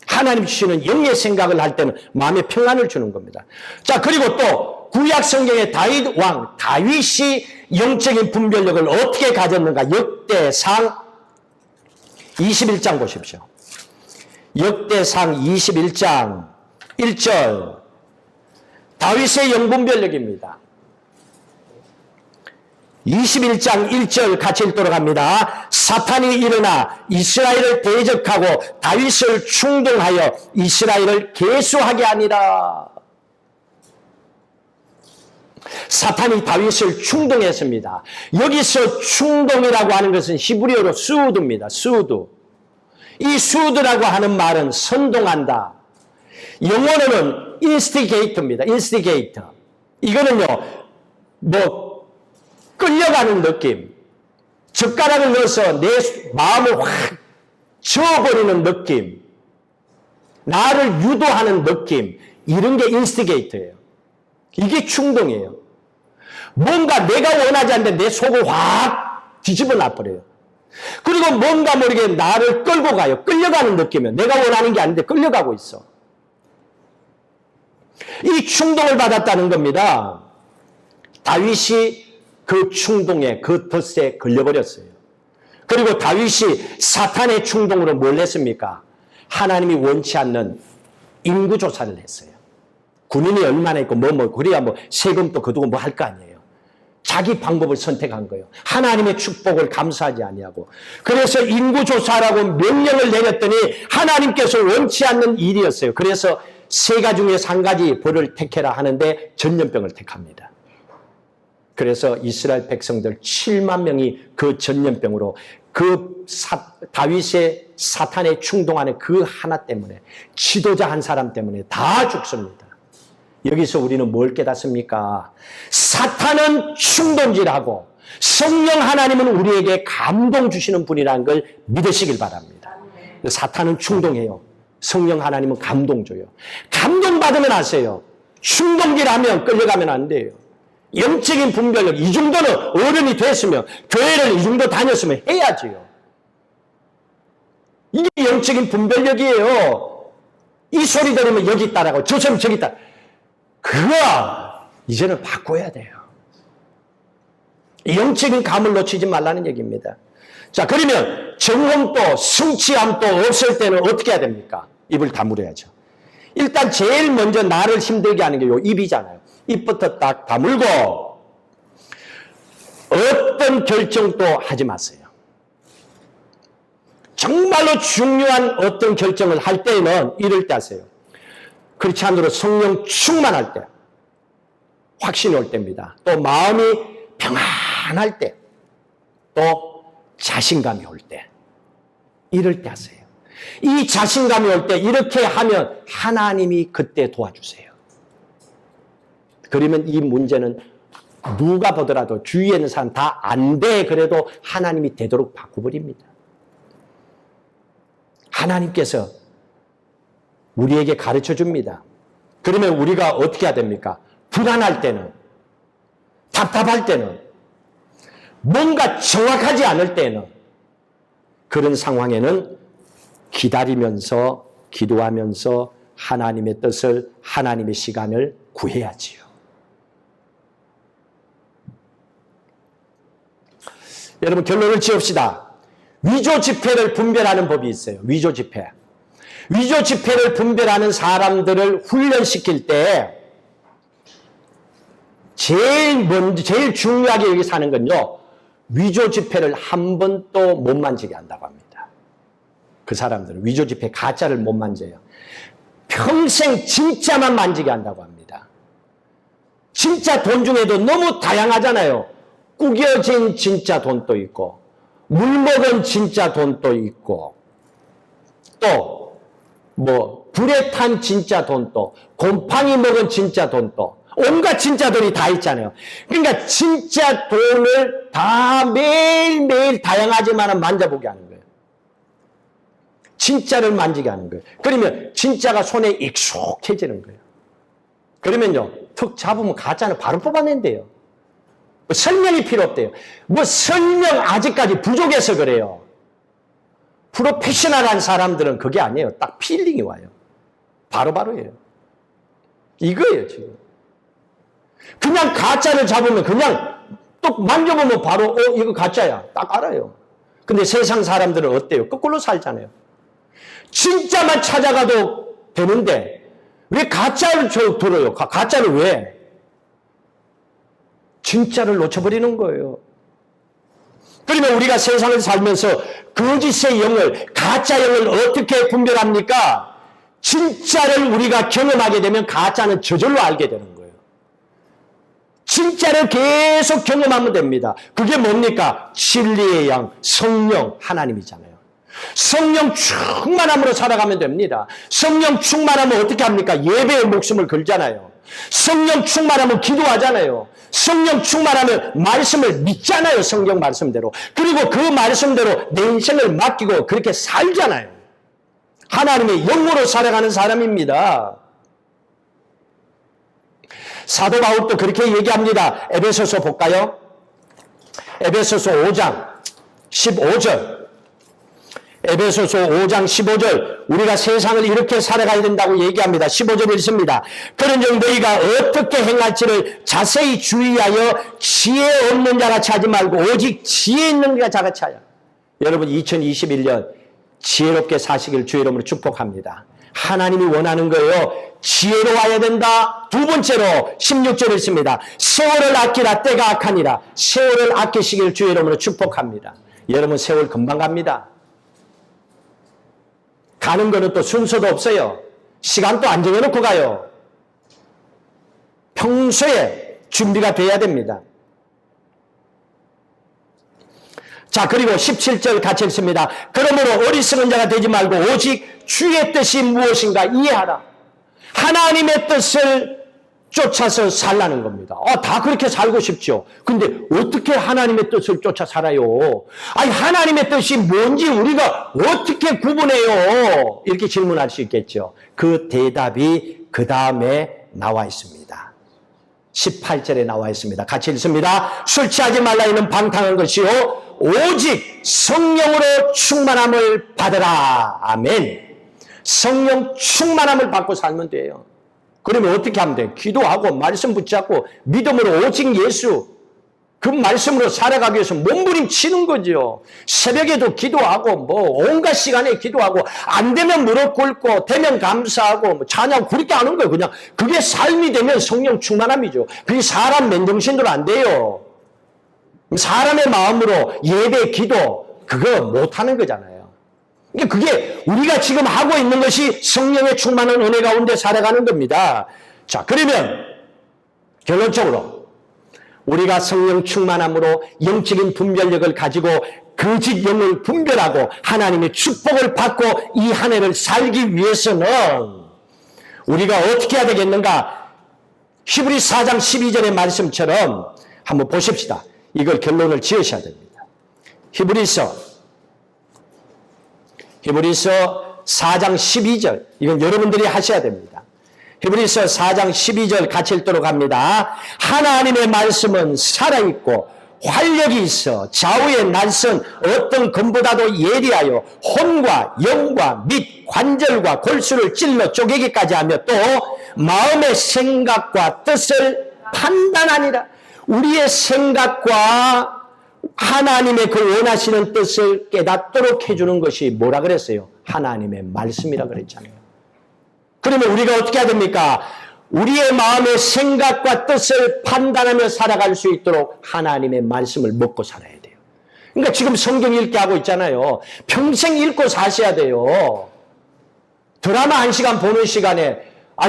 하나님 주시는 영의 생각을 할 때는 마음에 평안을 주는 겁니다. 자, 그리고 또 구약 성경의 다윗 왕 다윗이 영적인 분별력을 어떻게 가졌는가? 역대상 21장 보십시오. 역대상 21장 1절. 다윗의 영분별력입니다. 21장 1절 같이 읽도록 합니다. 사탄이 일어나 이스라엘을 대적하고 다윗을 충동하여 이스라엘을 계수하게 하니라. 사탄이 다윗을 충동했습니다. 여기서 충동이라고 하는 것은 히브리어로 수우드입니다. 수우드. 이 수우드라고 하는 말은 선동한다. 영어로는 instigate입니다. instigator. 이거는요, 끌려가는 느낌. 젓가락을 넣어서 내 마음을 확 저어버리는 느낌. 나를 유도하는 느낌. 이런 게 instigator예요. 이게 충동이에요. 뭔가 내가 원하지 않는데 내 속을 확 뒤집어 놔버려요. 그리고 뭔가 모르게 나를 끌고 가요. 끌려가는 느낌이에요. 내가 원하는 게 아닌데 끌려가고 있어. 이 충동을 받았다는 겁니다. 다윗이 그 충동에, 그 덫에 걸려버렸어요. 그리고 다윗이 사탄의 충동으로 뭘 했습니까? 하나님이 원치 않는 인구조사를 했어요. 군인이 얼마나 있고 그래야 세금도 거두고 할 거 아니에요. 자기 방법을 선택한 거예요. 하나님의 축복을 감사하지 아니하고. 그래서 인구조사라고 명령을 내렸더니 하나님께서 원치 않는 일이었어요. 그래서 세 가지 중에서 한 가지 벌을 택해라 하는데 전염병을 택합니다. 그래서 이스라엘 백성들 7만 명이 그 전염병으로 다윗의 사탄에 충동하는 그 하나 때문에, 지도자 한 사람 때문에 다 죽습니다. 여기서 우리는 뭘 깨닫습니까? 사탄은 충동질하고 성령 하나님은 우리에게 감동 주시는 분이라는 걸 믿으시길 바랍니다. 사탄은 충동해요. 성령 하나님은 감동 줘요. 감동받으면 아세요. 충동질하면 끌려가면 안 돼요. 영적인 분별력, 이 정도는 어른이 됐으면, 교회를 이 정도 다녔으면 해야지요. 이게 영적인 분별력이에요. 이 소리 들으면 여기 있다라고, 저 소리 저기 있다. 그거 이제는 바꿔야 돼요. 영적인 감을 놓치지 말라는 얘기입니다. 자, 그러면 정험도 성취함도 없을 때는 어떻게 해야 됩니까? 입을 다물어야죠. 일단 제일 먼저 나를 힘들게 하는 게 요 입이잖아요. 입부터 딱 다물고 어떤 결정도 하지 마세요. 정말로 중요한 어떤 결정을 할 때에는 이럴 때 하세요. 그렇지 않으로 성령 충만할 때, 확신이 올 때입니다. 또 마음이 평안할 때, 또 자신감이 올 때, 이럴 때 하세요. 이 자신감이 올 때 이렇게 하면 하나님이 그때 도와주세요. 그러면 이 문제는 누가 보더라도 주위에 있는 사람 다 안 돼. 그래도 하나님이 되도록 바꿔버립니다. 하나님께서 우리에게 가르쳐 줍니다. 그러면 우리가 어떻게 해야 됩니까? 불안할 때는, 답답할 때는, 뭔가 정확하지 않을 때는, 그런 상황에는 기다리면서, 기도하면서 하나님의 뜻을, 하나님의 시간을 구해야지요. 여러분, 결론을 지읍시다. 위조 지폐를 분별하는 법이 있어요. 위조 지폐. 위조 지폐를 분별하는 사람들을 훈련시킬 때 제일 중요하게 여기 사는 건요, 위조 지폐를 한 번도 못 만지게 한다고 합니다. 그 사람들은 위조 지폐, 가짜를 못 만져요. 평생 진짜만 만지게 한다고 합니다. 진짜 돈 중에도 너무 다양하잖아요. 구겨진 진짜 돈도 있고, 물먹은 진짜 돈도 있고, 또 불에 탄 진짜 돈도, 곰팡이 먹은 진짜 돈도, 온갖 진짜 돈이 다 있잖아요. 그러니까 진짜 돈을 다 매일매일 다양하지만 만져보게 하는 거예요. 진짜를 만지게 하는 거예요. 그러면 진짜가 손에 익숙해지는 거예요. 그러면요, 툭 잡으면 가짜는 바로 뽑아낸대요. 설명이 필요 없대요. 설명 아직까지 부족해서 그래요. 프로페셔널한 사람들은 그게 아니에요. 딱 필링이 와요. 바로바로예요. 이거예요, 지금. 그냥 가짜를 잡으면 그냥 또 만져보면 바로 이거 가짜야. 딱 알아요. 근데 세상 사람들은 어때요? 거꾸로 살잖아요. 진짜만 찾아가도 되는데 왜 가짜를 들어요? 가짜를 왜? 진짜를 놓쳐버리는 거예요. 그러면 우리가 세상을 살면서 거짓의 영을, 가짜 영을 어떻게 분별합니까? 진짜를 우리가 경험하게 되면 가짜는 저절로 알게 되는 거예요. 진짜를 계속 경험하면 됩니다. 그게 뭡니까? 진리의 양, 성령, 하나님이잖아요. 성령 충만함으로 살아가면 됩니다. 성령 충만하면 어떻게 합니까? 예배의 목숨을 걸잖아요. 성령 충만하면 기도하잖아요. 성령 충만하면 말씀을 믿잖아요. 성경 말씀대로. 그리고 그 말씀대로 내 인생을 맡기고 그렇게 살잖아요. 하나님의 영으로 살아가는 사람입니다. 사도 바울도 그렇게 얘기합니다. 에베소서 볼까요? 에베소서 5장 15절. 에베소서 5장 15절. 우리가 세상을 이렇게 살아가야 된다고 얘기합니다. 15절 읽습니다. 그런즉 너희가 어떻게 행할지를 자세히 주의하여 지혜 없는 자같이 하지 말고 오직 지혜 있는 자같이 하여. 여러분 2021년 지혜롭게 사시길 주의 이름으로 축복합니다. 하나님이 원하는 거예요. 지혜로워야 된다. 두 번째로 16절 읽습니다. 세월을 아끼라 때가 악하니라. 세월을 아끼시길 주의 이름으로 축복합니다. 여러분 세월 금방 갑니다. 가는 거는 또 순서도 없어요. 시간도 안 정해놓고 가요. 평소에 준비가 돼야 됩니다. 자, 그리고 17절 같이 읽습니다. 그러므로 어리석은 자가 되지 말고 오직 주의 뜻이 무엇인가 이해하라. 하나님의 뜻을 쫓아서 살라는 겁니다. 다 그렇게 살고 싶죠. 근데 어떻게 하나님의 뜻을 쫓아 살아요? 아니, 하나님의 뜻이 뭔지 우리가 어떻게 구분해요? 이렇게 질문할 수 있겠죠. 그 대답이 그 다음에 나와 있습니다. 18절에 나와 있습니다. 같이 읽습니다. 술 취하지 말라 이는 방탕한 것이요 오직 성령으로 충만함을 받으라. 아멘. 성령 충만함을 받고 살면 돼요. 그러면 어떻게 하면 돼요? 기도하고 말씀 붙잡고 믿음으로 오직 예수 그 말씀으로 살아가기 위해서 몸부림치는 거죠. 새벽에도 기도하고 온갖 시간에 기도하고 안 되면 무릎 꿇고 되면 감사하고 찬양 그렇게 하는 거예요. 그냥 그게 삶이 되면 성령 충만함이죠. 그게 사람 맨정신으로 안 돼요. 사람의 마음으로 예배, 기도 그거 못하는 거잖아요. 그게 우리가 지금 하고 있는 것이 성령의 충만한 은혜 가운데 살아가는 겁니다. 자, 그러면 결론적으로 우리가 성령 충만함으로 영적인 분별력을 가지고 거짓 영을 분별하고 하나님의 축복을 받고 이 한 해를 살기 위해서는 우리가 어떻게 해야 되겠는가? 히브리 4장 12절의 말씀처럼 한번 보십시다. 이걸 결론을 지으셔야 됩니다. 히브리서 4장 12절 이건 여러분들이 하셔야 됩니다. 히브리서 4장 12절 같이 읽도록 합니다. 하나님의 말씀은 살아있고 활력이 있어 좌우의 날선 어떤 검보다도 예리하여 혼과 영과 및 관절과 골수를 찔러 쪼개기까지 하며 또 마음의 생각과 뜻을 판단하니라. 우리의 생각과 하나님의 그 원하시는 뜻을 깨닫도록 해주는 것이 뭐라 그랬어요? 하나님의 말씀이라 그랬잖아요. 그러면 우리가 어떻게 해야 됩니까? 우리의 마음의 생각과 뜻을 판단하며 살아갈 수 있도록 하나님의 말씀을 먹고 살아야 돼요. 그러니까 지금 성경 읽게 하고 있잖아요. 평생 읽고 사셔야 돼요. 드라마 1시간 보는 시간에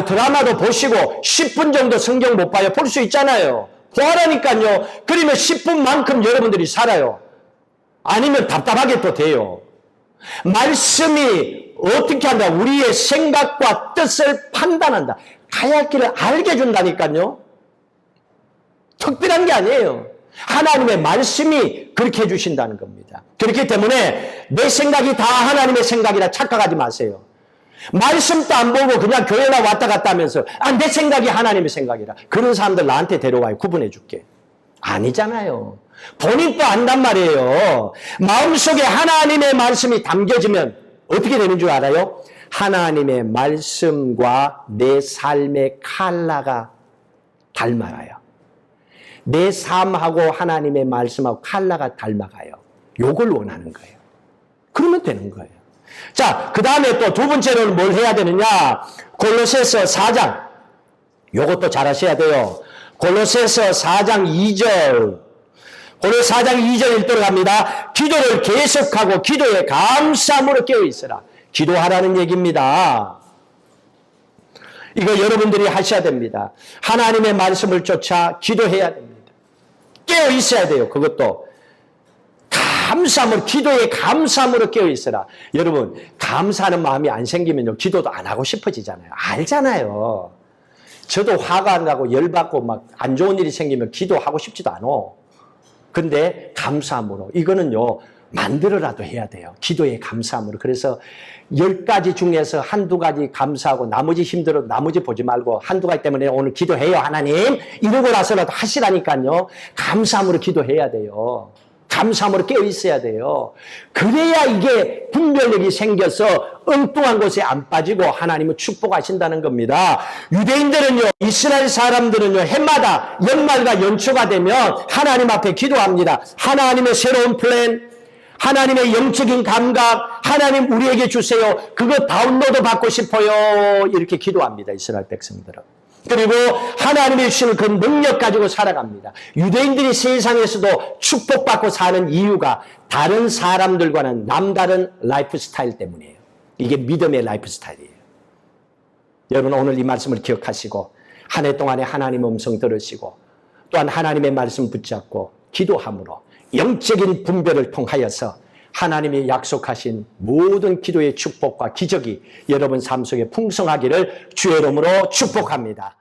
드라마도 보시고 10분 정도 성경 못 봐요. 볼 수 있잖아요. 보라니까요. 그러면 10분만큼 여러분들이 살아요. 아니면 답답하게 또 돼요. 말씀이 어떻게 한다? 우리의 생각과 뜻을 판단한다. 가야 할 길을 알게 해준다니까요. 특별한 게 아니에요. 하나님의 말씀이 그렇게 해주신다는 겁니다. 그렇기 때문에 내 생각이 다 하나님의 생각이라 착각하지 마세요. 말씀도 안 보고 그냥 교회나 왔다 갔다 하면서 내 생각이 하나님의 생각이라. 그런 사람들 나한테 데려와요. 구분해 줄게. 아니잖아요. 본인도 안단 말이에요. 마음속에 하나님의 말씀이 담겨지면 어떻게 되는 줄 알아요? 하나님의 말씀과 내 삶의 칼라가 닮아가요. 내 삶하고 하나님의 말씀하고 칼라가 닮아가요. 요걸 원하는 거예요. 그러면 되는 거예요. 자, 그 다음에 또 두 번째로는 뭘 해야 되느냐? 골로새서 4장. 요것도 잘 하셔야 돼요. 골로새서 4장 2절. 오늘 4장 2절 읽도록 합니다. 기도를 계속하고 기도에 감사함으로 깨어있으라. 기도하라는 얘기입니다. 이거 여러분들이 하셔야 됩니다. 하나님의 말씀을 쫓아 기도해야 됩니다. 깨어있어야 돼요. 그것도 감사함으로, 기도에 감사함으로 깨어있으라. 여러분, 감사하는 마음이 안 생기면요, 기도도 안 하고 싶어지잖아요. 알잖아요. 저도 화가 안 나고 열받고 막 안 좋은 일이 생기면 기도하고 싶지도 않아. 근데 감사함으로, 이거는요, 만들어라도 해야 돼요. 기도에 감사함으로. 그래서 10가지 중에서 한두 가지 감사하고 나머지 힘들어도 나머지 보지 말고 한두 가지 때문에 오늘 기도해요, 하나님. 이러고 나서라도 하시라니까요. 감사함으로 기도해야 돼요. 감사함으로 깨어 있어야 돼요. 그래야 이게 분별력이 생겨서 엉뚱한 곳에 안 빠지고 하나님은 축복하신다는 겁니다. 유대인들은요, 이스라엘 사람들은요, 해마다 연말과 연초가 되면 하나님 앞에 기도합니다. 하나님의 새로운 플랜, 하나님의 영적인 감각, 하나님 우리에게 주세요. 그거 다운로드 받고 싶어요. 이렇게 기도합니다. 이스라엘 백성들은. 그리고 하나님이 주시는 그 능력 가지고 살아갑니다. 유대인들이 세상에서도 축복받고 사는 이유가 다른 사람들과는 남다른 라이프 스타일 때문이에요. 이게 믿음의 라이프 스타일이에요. 여러분, 오늘 이 말씀을 기억하시고 한 해 동안에 하나님의 음성 들으시고 또한 하나님의 말씀 붙잡고 기도함으로 영적인 분별을 통하여서 하나님이 약속하신 모든 기도의 축복과 기적이 여러분 삶 속에 풍성하기를 주의 이름으로 축복합니다.